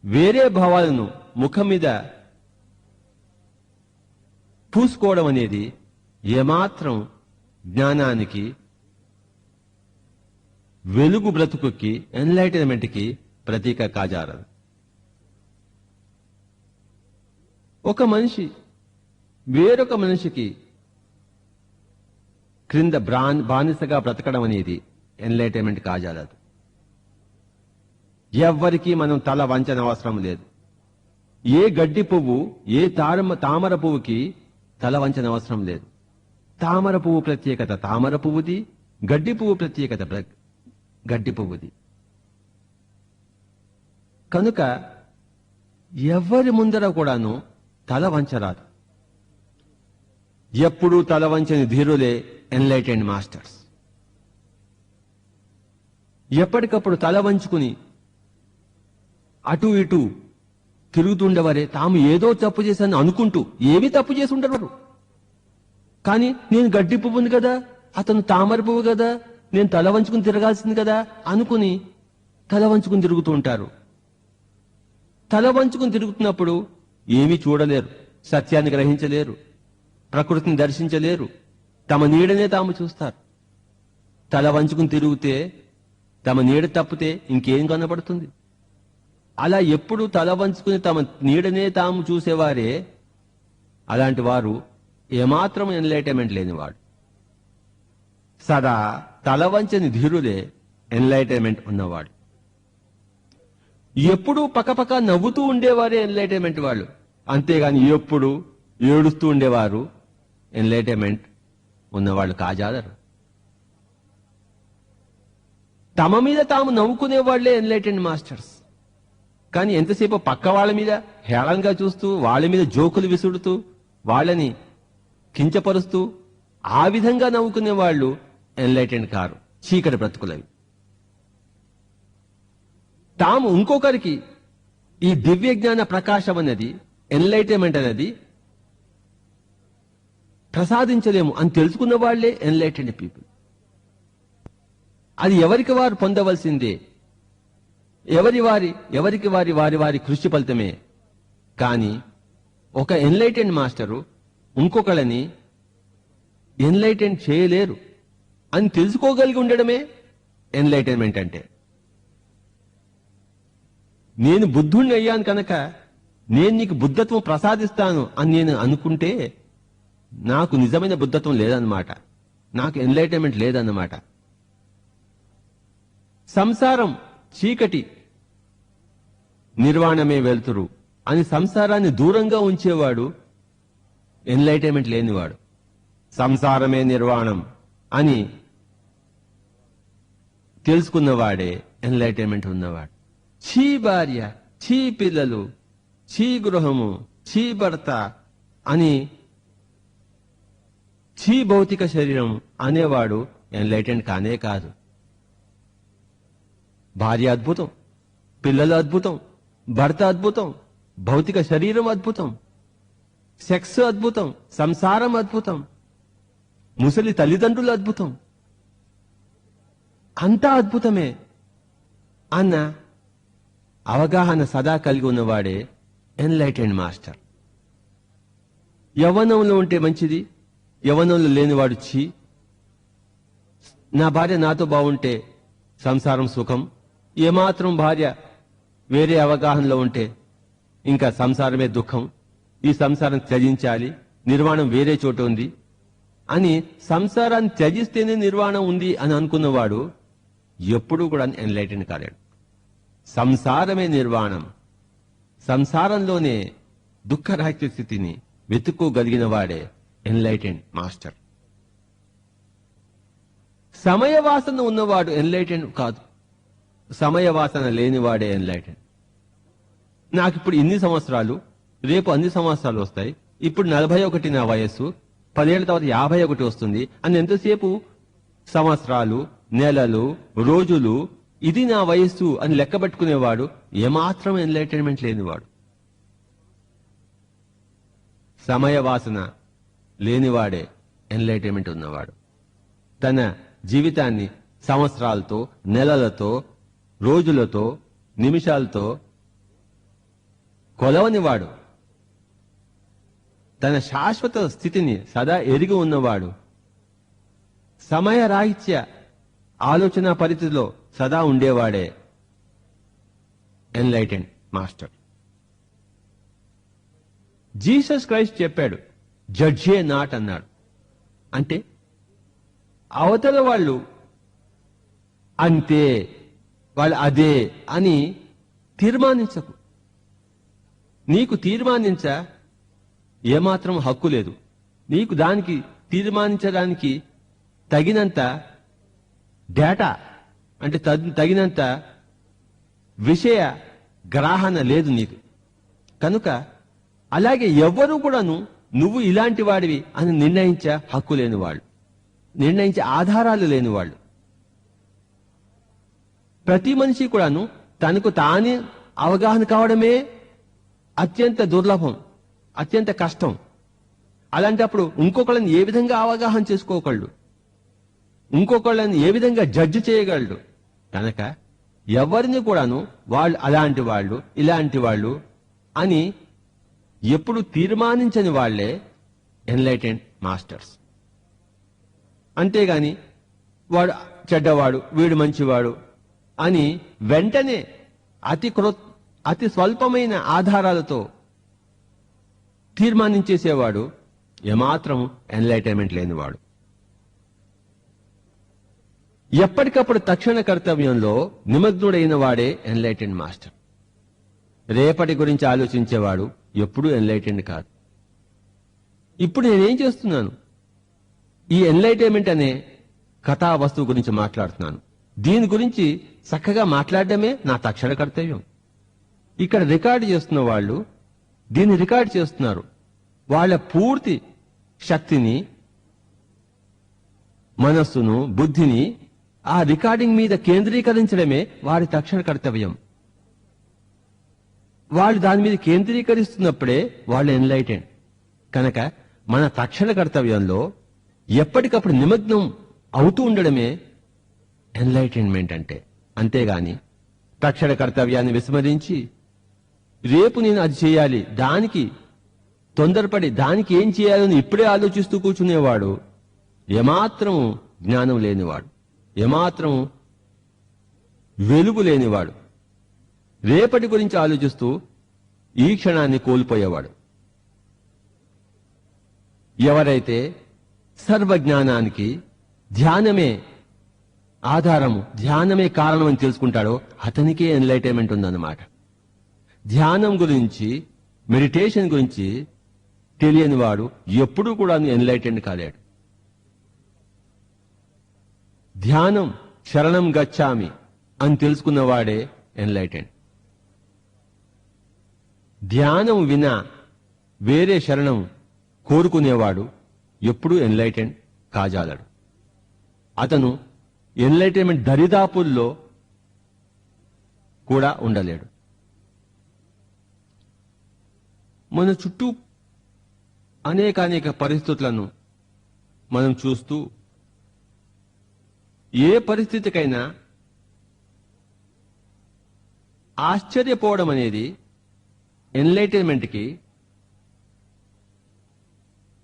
వేరే భావాలను ముఖం మీద పూసుకోవడం అనేది ఏమాత్రం జ్ఞానానికి, వెలుగు బ్రతుకుకి, ఎన్లైటన్మెంట్కి ప్రతీక కాజారదు. ఒక మనిషి వేరొక మనిషికి క్రింద బానిసగా బ్రతకడం అనేది ఎన్లైటన్మెంట్ కాజారదు. ఎవ్వరికీ మనం తల వంచన అవసరం లేదు. ఏ గడ్డి పువ్వు, ఏ తామర పువ్వుకి తల వంచన అవసరం లేదు. తామర పువ్వు ప్రత్యేకత తామర పువ్వుది, గడ్డి పువ్వు ప్రత్యేకత గడ్డి పువ్వుది. కనుక ఎవరి ముందర కూడాను తల వంచరాదు. ఎప్పుడూ తల వంచని ధీరులే ఎన్లైటెండ్ మాస్టర్స్. ఎప్పటికప్పుడు తల వంచుకుని అటు ఇటు తిరుగుతుండేవారే తాము ఏదో తప్పు చేశాను అనుకుంటూ ఏమీ తప్పు చేసి ఉండరు. కానీ నేను గడ్డి పువ్వుని కదా, అతను తామర పువ్వు కదా, నేను తల వంచుకుని తిరగాల్సింది కదా అనుకుని తల వంచుకుని తిరుగుతూ ఉంటారు. తల వంచుకుని తిరుగుతున్నప్పుడు ఏమీ చూడలేరు. సత్యాన్ని గ్రహించలేరు, ప్రకృతిని దర్శించలేరు, తమ నీడనే తాము చూస్తారు. తల వంచుకుని తిరిగితే తమ నీడ తప్పితే ఇంకేం కనపడుతుంది? అలా ఎప్పుడు తల వంచుకుని తమ నీడనే తాము చూసేవారే అలాంటి వారు ఏమాత్రం ఎన్లైటైన్మెంట్ లేనివాడు. సదా తల వంచని ధీరులే ఎన్లైటైన్మెంట్ ఉన్నవాడు. ఎప్పుడూ పక్కపక్క నవ్వుతూ ఉండేవారే ఎన్లైటైన్మెంట్ వాళ్ళు, అంతేగాని ఎప్పుడు ఏడుస్తూ ఉండేవారు ఎన్లైటైన్మెంట్ ఉన్నవాళ్ళు కాజాలరు. తమ మీద తాము నవ్వుకునే వాళ్లే ఎన్లైటెండ్ మాస్టర్స్. కానీ ఎంతసేపు పక్క వాళ్ళ మీద హేళనగా చూస్తూ, వాళ్ళ మీద జోకులు విసుడుతూ, వాళ్ళని కించపరుస్తూ ఆ విధంగా నవ్వుకునే వాళ్ళు ఎన్లైటెండ్ కారు, చీకటి బ్రతుకులవి. తాము ఇంకొకరికి ఈ దివ్య జ్ఞాన ప్రకాశం అనేది, ఎన్లైటైన్మెంట్ అనేది ప్రసాదించలేము అని తెలుసుకున్న వాళ్లే ఎన్లైటెండ్ పీపుల్. అది ఎవరికి వారు పొందవలసిందే, ఎవరికి వారి కృషి ఫలితమే. కానీ ఒక ఎన్లైటెండ్ మాస్టరు ఇంకొకళ్ళని ఎన్లైటెంట్ చేయలేరు అని తెలుసుకోగలిగి ఉండడమే ఎన్లైటైన్మెంట్ అంటే. నేను బుద్ధుణ్ణి అయ్యాను కనుక నేను నీకు బుద్ధత్వం ప్రసాదిస్తాను అని నేను అనుకుంటే నాకు నిజమైన బుద్ధత్వం లేదన్నమాట, నాకు ఎన్లైటైన్మెంట్ లేదన్నమాట. సంసారం చీకటి, నిర్వాణమే వెలుతురు అని సంసారాన్ని దూరంగా ఉంచేవాడు ఎన్లైటైన్మెంట్ లేనివాడు. సంసారమే నిర్వాణం అని తెలుసుకున్నవాడే ఎన్లైటైన్మెంట్ ఉన్నవాడు. ఛీ భార్య, ఛీ పిల్లలు, ఛీ గృహము, ఛీ భర్త అని, ఛీ భౌతిక శరీరం అనేవాడు ఎన్లైటెంట్ కానే కాదు. భార్య అద్భుతం, పిల్లలు అద్భుతం, భర్త అద్భుతం, భౌతిక శరీరం అద్భుతం, సెక్స్ అద్భుతం, సంసారం అద్భుతం, ముసలి తల్లిదండ్రులు అద్భుతం, అంతా అద్భుతమే అన్న అవగాహన సదా కలిగి ఉన్నవాడే ఎన్లైటెండ్ మాస్టర్. యవ్వనంలో ఉంటే మంచిది, యవ్వనంలో లేనివాడు ఛీ, నా భార్య నాతో బాగుంటే సంసారం సుఖం, ఏమాత్రం భార్య వేరే అవగాహనలో ఉంటే ఇంకా సంసారమే దుఃఖం, ఈ సంసారం త్యజించాలి, నిర్వాణం వేరే చోట ఉంది అని, సంసారాన్ని త్యజిస్తేనే నిర్వాణం ఉంది అని అనుకున్నవాడు ఎప్పుడూ కూడా ఎన్లైటెండ్ కాలేడు. సంసారమే నిర్వాణం, సంసారంలోనే దుఃఖరాహిత్య స్థితిని వెతుక్కోగలిగిన వాడే ఎన్లైటెండ్ మాస్టర్. సమయవాసన ఉన్నవాడు ఎన్లైటెండ్ కాదు, సమయవాసన లేనివాడే ఎన్లైటెండ్. నాకు ఇప్పుడు ఇన్ని సంవత్సరాలు, రేపు అన్ని సంవత్సరాలు వస్తాయి, ఇప్పుడు 41 నా వయస్సు, 10 ఏళ్ల తర్వాత 51 వస్తుంది అని ఎంతసేపు సంవత్సరాలు, నెలలు, రోజులు, ఇది నా వయస్సు అని లెక్క పెట్టుకునేవాడు ఏమాత్రం ఎన్లైటైన్మెంట్ లేనివాడు. సమయవాసన లేనివాడే ఎన్లైటైన్మెంట్ ఉన్నవాడు. తన జీవితాన్ని సంవత్సరాలతో, నెలలతో, రోజులతో, నిమిషాలతో కొలవనివాడు, తన శాశ్వత స్థితిని సదా ఎరిగి ఉన్నవాడు, సమయరాహిత్య ఆలోచన పరిధిలో సదా ఉండేవాడే ఎన్లైటెండ్ మాస్టర్. జీసస్ క్రైస్ట్ చెప్పాడు, జడ్జే నాట్ అన్నాడు. అంటే అవతల వాళ్ళు అంతే, వాళ్ళు అదే అని తీర్మానించకు. నీకు తీర్మానించ ఏమాత్రం హక్కు లేదు. నీకు దానికి తీర్మానించడానికి తగినంత డేటా అంటే తగినంత విషయ గ్రహణ లేదు నీకు. కనుక అలాగే ఎవ్వరూ కూడాను నువ్వు ఇలాంటి వాడివి అని నిర్ణయించే హక్కు లేని వాళ్ళు, నిర్ణయించే ఆధారాలు లేని వాళ్ళు. ప్రతి మనిషి కూడాను తనకు తానే అవగాహన కావడమే అత్యంత దుర్లభం, అత్యంత కష్టం. అలాంటప్పుడు ఇంకొకళ్ళని ఏ విధంగా అవగాహన చేసుకోగలడు, ఇంకొకళ్ళని ఏ విధంగా జడ్జి చేయగలడు? కనుక ఎవరిని కూడాను వాళ్ళు అలాంటి వాళ్ళు, ఇలాంటి వాళ్ళు అని ఎప్పుడు తీర్మానించని వాళ్లే ఎన్లైటెండ్ మాస్టర్స్. అంతేగాని వాడు చెడ్డవాడు, వీడు మంచివాడు అని వెంటనే అతి స్వల్పమైన ఆధారాలతో తీర్మానించేసేవాడు ఏమాత్రం ఎన్లైటైన్మెంట్ లేనివాడు. ఎప్పటికప్పుడు తక్షణ కర్తవ్యంలో నిమగ్నుడైన వాడే ఎన్లైటెండ్ మాస్టర్. రేపటి గురించి ఆలోచించేవాడు ఎప్పుడూ ఎన్లైటెండ్ కాదు. ఇప్పుడు నేనేం చేస్తున్నాను? ఈ ఎన్లైటైన్మెంట్ అనే కథా వస్తువు గురించి మాట్లాడుతున్నాను. దీని గురించి చక్కగా మాట్లాడడమే నా తక్షణ కర్తవ్యం. ఇక్కడ రికార్డు చేస్తున్న వాళ్ళు దీన్ని రికార్డు చేస్తున్నారు. వాళ్ళ పూర్తి శక్తిని, మనస్సును, బుద్ధిని ఆ రికార్డింగ్ మీద కేంద్రీకరించడమే వారి తక్షణ కర్తవ్యం. వాళ్ళు దాని మీద కేంద్రీకరిస్తున్నప్పుడే వాళ్ళు ఎన్లైటెండ్. కనుక మన తక్షణ కర్తవ్యంలో ఎప్పటికప్పుడు నిమగ్నం అవుతూ ఉండడమే ఎన్లైటైన్మెంట్ అంటే. అంతేగాని తక్షణ కర్తవ్యాన్ని విస్మరించి రేపు నేను అది చేయాలి, దానికి తొందరపడి దానికి ఏం చేయాలని ఇప్పుడే ఆలోచిస్తూ కూర్చునేవాడు ఏమాత్రం జ్ఞానం లేనివాడు, ఏమాత్రం వెలుగు లేనివాడు. రేపటి గురించి ఆలోచిస్తూ ఈ క్షణాన్ని కోల్పోయేవాడు. ఎవరైతే సర్వజ్ఞానానికి ధ్యానమే ఆధారము, ధ్యానమే కారణం అని తెలుసుకుంటాడో అతనికే ఎన్లైటైన్మెంట్ ఉందన్నమాట. ధ్యానం గురించి, మెడిటేషన్ గురించి తెలియని వాడు ఎప్పుడూ కూడా ఎన్లైటెండ్ కాలేడు. ధ్యానం శరణం గచ్చామి అని తెలుసుకున్నవాడే ఎన్లైటెండ్. ధ్యానం వినా వేరే శరణం కోరుకునేవాడు ఎప్పుడూ ఎన్లైటెండ్ కాజాలడు. అతను ఎన్లైటైన్మెంట్ దరిదాపుల్లో కూడా ఉండలేడు. మన చుట్టూ అనేక పరిస్థితులను మనం చూస్తూ ఏ పరిస్థితికైనా ఆశ్చర్యపోవడం అనేది ఎన్లైటైన్మెంట్కి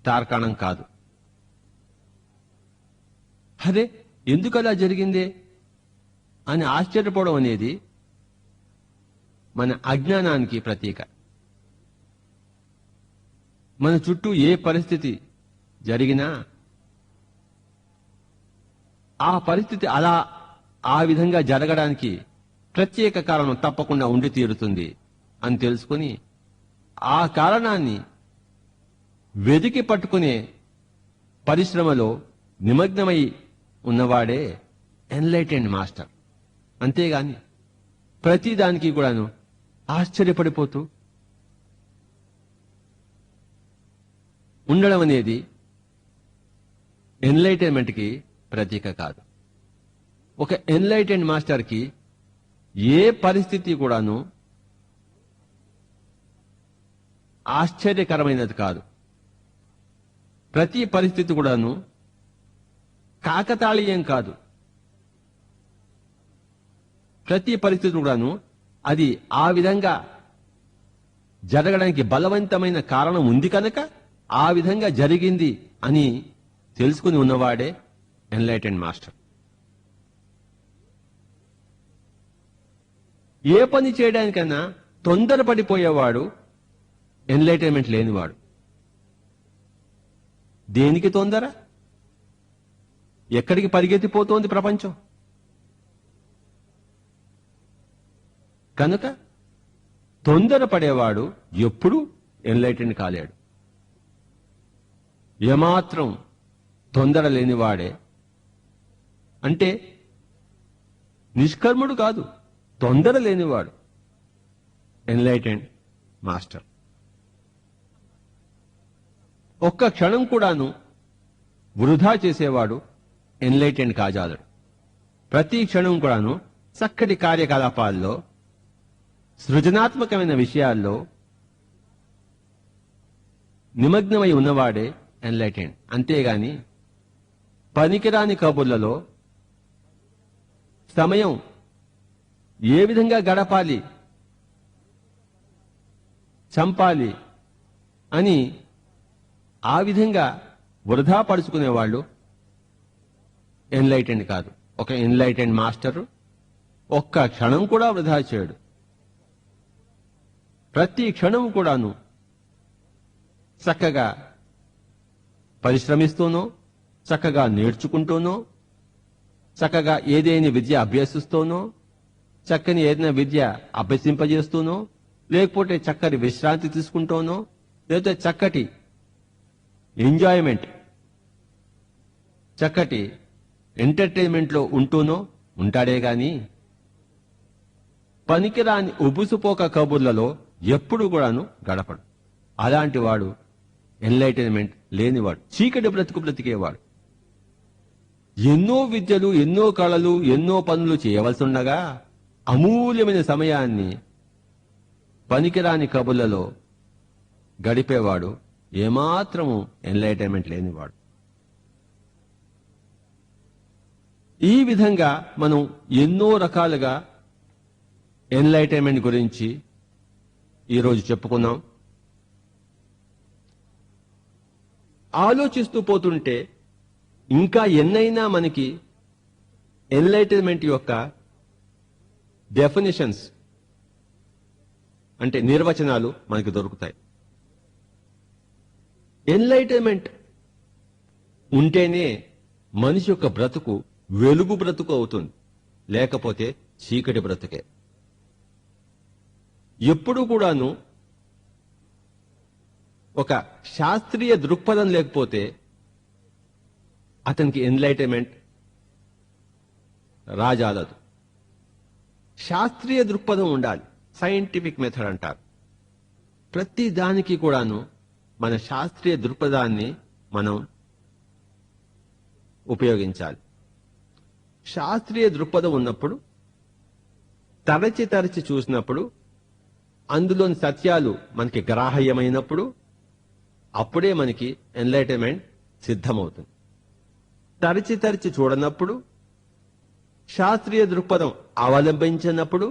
తార్కాణం కాదు. అదే ఎందుకు అలా జరిగిందే అని ఆశ్చర్యపోవడం అనేది మన అజ్ఞానానికి ప్రతీక. మన చుట్టూ ఏ పరిస్థితి జరిగినా ఆ పరిస్థితి అలా ఆ విధంగా జరగడానికి ప్రత్యేక కారణం తప్పకుండా ఉండి తీరుతుంది అని తెలుసుకుని ఆ కారణాన్ని వెదికి పట్టుకునే పరిశ్రమలో నిమగ్నమై ఉన్నవాడే ఎన్లైటెండ్ మాస్టర్. అంతేగాని ప్రతిదానికి కూడాను ఆశ్చర్యపడిపోతూ ఉండడం అనేది ఎన్లైటైన్మెంట్కి ప్రతీక కాదు. ఒక ఎన్లైటెండ్ మాస్టర్కి ఏ పరిస్థితి కూడాను ఆశ్చర్యకరమైనది కాదు. ప్రతి పరిస్థితి కూడాను కాకతాళీయం కాదు. ప్రతి పరిస్థితి కూడాను అది ఆ విధంగా జరగడానికి బలవంతమైన కారణం ఉంది కనుక ఆ విధంగా జరిగింది అని తెలుసుకుని ఉన్నవాడే ఎన్లైటెండ్ మాస్టర్. ఏ పని చేయడానికైనా తొందరపడిపోయేవాడు ఎన్లైటైన్మెంట్ లేనివాడు. దేనికి తొందర? ఎక్కడికి పరిగెత్తిపోతోంది ప్రపంచం? కనుక తొందరపడేవాడు ఎప్పుడూ ఎన్లైటెండ్ కాలేడు. ఏమాత్రం తొందర లేనివాడే, అంటే నిష్కర్ముడు కాదు, తొందర లేనివాడు ఎన్లైటెండ్ మాస్టర్. ఒక్క క్షణం కూడాను వృధా చేసేవాడు ఎన్లైటెండ్ కాజాలడు. ప్రతి క్షణం కూడాను చక్కటి కార్యకలాపాల్లో, సృజనాత్మకమైన విషయాల్లో నిమగ్నమై ఉన్నవాడే ఎన్లైటెండ్. అంతేగాని పనికిరాని కబుర్లలో సమయం ఏ విధంగా గడపాలి, చంపాలి అని ఆ విధంగా వృధా పరుచుకునేవాళ్ళు ఎన్లైటెండ్ కాదు. ఒక ఎన్లైటెండ్ మాస్టర్ ఒక్క క్షణం కూడా వృధా చేయడు. ప్రతి క్షణం కూడాను చక్కగా పరిశ్రమిస్తూనో, చక్కగా నేర్చుకుంటూనో, చక్కగా ఏదైనా విద్య అభ్యసిస్తూనో, చక్కని ఏదైనా విద్య అభ్యసింపజేస్తూనో, లేకపోతే చక్కటి విశ్రాంతి తీసుకుంటూనో, లేకపోతే చక్కటి ఎంజాయ్మెంట్, చక్కటి ఎంటర్టైన్మెంట్లో ఉంటూనో ఉంటాడే గాని పనికిరాని ఉబుసుపోక కబుర్లలో ఎప్పుడు కూడాను గడపడు. అలాంటి వాడు ఎన్లైటైన్మెంట్ లేనివాడు, చీకటి బ్రతుకు బ్రతికేవాడు. ఎన్నో విద్యలు, ఎన్నో కళలు, ఎన్నో పనులు చేయవలసి ఉండగా అమూల్యమైన సమయాన్ని పనికిరాని కబుర్లలో గడిపేవాడు ఏమాత్రము ఎన్లైటైన్మెంట్ లేనివాడు. ఈ విధంగా మనం ఎన్నో రకాలుగా ఎన్లైటైన్మెంట్ గురించి ఈరోజు చెప్పుకున్నాం. ఆలోచిస్తూ పోతుంటే ఇంకా ఎన్నైనా మనకి ఎన్లైటైన్మెంట్ యొక్క డెఫినిషన్స్ అంటే నిర్వచనాలు మనకి దొరుకుతాయి. ఎన్లైటైన్మెంట్ ఉంటేనే మనిషి యొక్క బ్రతుకు వెలుగు బ్రతుకు అవుతుంది, లేకపోతే చీకటి బ్రతుకే. ఎప్పుడు కూడాను ఒక శాస్త్రీయ దృక్పథం లేకపోతే అతనికి ఎన్లైటైన్మెంట్ రాజాలదు. శాస్త్రీయ దృక్పథం ఉండాలి, సైంటిఫిక్ మెథడ్ అంటారు. ప్రతి దానికి కూడాను మన శాస్త్రీయ దృక్పథాన్ని మనం ఉపయోగించాలి. శాస్త్రీయ దృక్పథం ఉన్నప్పుడు, తరచి తరచి చూసినప్పుడు, అందులోని సత్యాలు మనకి గ్రాహ్యమైనప్పుడు అప్పుడే మనకి ఎన్లైటైన్మెంట్ సిద్ధమవుతుంది. తరచి తరచి చూడనప్పుడు, శాస్త్రీయ దృక్పథం అవలంబించినప్పుడు,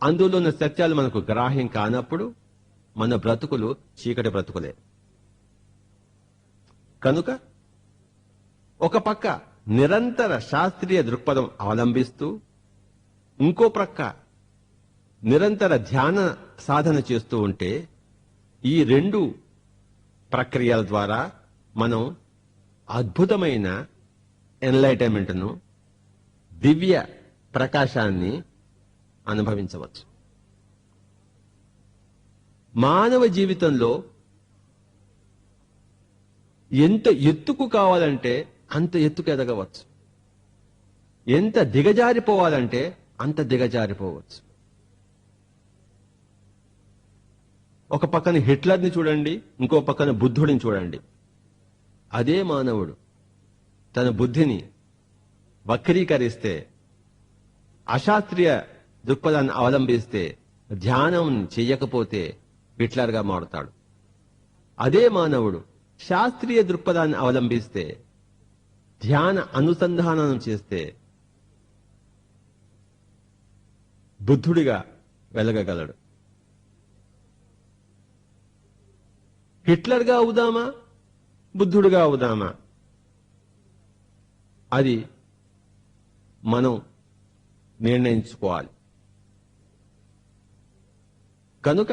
అందులోని సత్యాలు మనకు గ్రాహ్యం కానప్పుడు మన బ్రతుకులు చీకటి బ్రతుకులే. కనుక ఒక పక్క నిరంతర శాస్త్రీయ దృక్పథం అవలంబిస్తూ, ఇంకో ప్రక్క నిరంతర ధ్యాన సాధన చేస్తూ ఉంటే ఈ రెండు ప్రక్రియల ద్వారా మనం అద్భుతమైన ఎన్లైటైన్మెంట్ను, దివ్య ప్రకాశాన్ని అనుభవించవచ్చు. మానవ జీవితంలో ఎంత ఎత్తుకు కావాలంటే అంత ఎత్తుకు ఎదగవచ్చు, ఎంత దిగజారిపోవాలంటే అంత దిగజారిపోవచ్చు. ఒక పక్కన హిట్లర్ని చూడండి, ఇంకో పక్కన బుద్ధుడిని చూడండి. అదే మానవుడు తన బుద్ధిని వక్రీకరిస్తే, అశాస్త్రీయ దృక్పథాన్ని అవలంబిస్తే, ధ్యానం చెయ్యకపోతే హిట్లర్గా మారుతాడు. అదే మానవుడు శాస్త్రీయ దృక్పథాన్ని అవలంబిస్తే, ధ్యాన అనుసంధానం చేస్తే బుద్ధుడిగా వెలగగలడు. హిట్లర్గా అవుదామా, బుద్ధుడిగా అవుదామా, అది మనం నిర్ణయించుకోవాలి. కనుక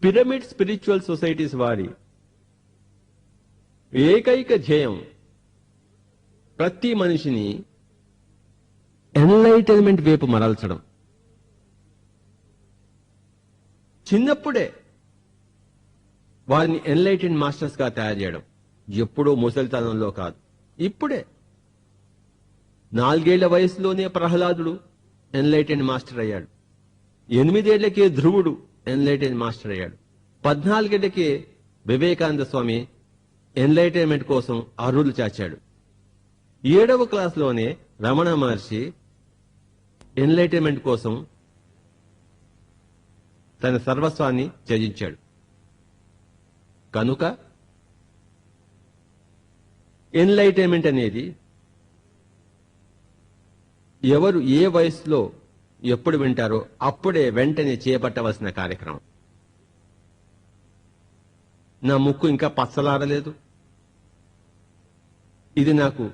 పిరమిడ్ స్పిరిచువల్ సొసైటీస్ వారి ఏకైక ధ్యేయం ప్రతి మనిషిని ఎన్లైటైన్మెంట్ వైపు మరల్చడం. చిన్నప్పుడే వారిని ఎన్లైటెడ్ మాస్టర్స్ గా తయారు చేయడం, ఎప్పుడూ ముసలితనంలో కాదు, ఇప్పుడే. 4 ఏళ్ల వయసులోనే ప్రహ్లాదుడు ఎన్లైటెడ్ మాస్టర్ అయ్యాడు. 8 ఏళ్లకే ధ్రువుడు ఎన్లైటెడ్ మాస్టర్ అయ్యాడు. 14 ఏళ్లకే వివేకానంద స్వామి ఎన్లైటైన్మెంట్ కోసం అరువులు చాచాడు. 7వ క్లాసులోనే రమణ మహర్షి ఎన్లైటైన్మెంట్ కోసం తన సర్వస్వాన్ని త్యజించాడు. కనుక ఎన్లైటైన్మెంట్ అనేది ఎవరు ఏ వయసులో ఎప్పుడు వింటారో అప్పుడే వెంటనే చేపట్టవలసిన కార్యక్రమం. నా ముక్కు ఇంకా పచ్చలారలేదు, ఇది నాకు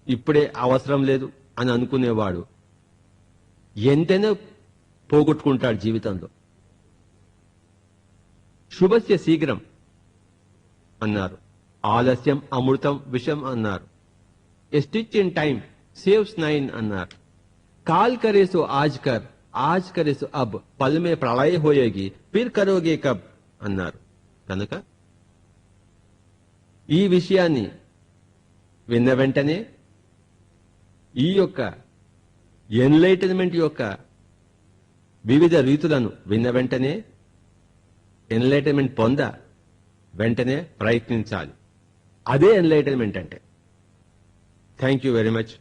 ఇప్పుడే అవసరం లేదు అని అనుకునేవాడు ఎంతైనా పోగొట్టుకుంటాడు జీవితంలో. శుభస్య శీఘ్రం అన్నారు, ఆలస్యం అమృతం విషం అన్నారు, ఏ స్టిచ్ ఇన్ టైం సేవ్స్ 9 అన్నారు, కాల్ करे सो आज करे सो अब पल में प्रलय होएगी फिर करोगे कब అన్నారు. కనుక ఈ విషయాన్ని విన్న వెంటనే, ఈ యొక్క ఎన్లైటన్మెంట్ యొక్క వివిధ రీతులను విన్న వెంటనే, ఎన్లైటన్మెంట్ వెంటనే ప్రయత్నించాలి. అదే ఎన్లైటన్మెంట్ అంటే. Thank you very much.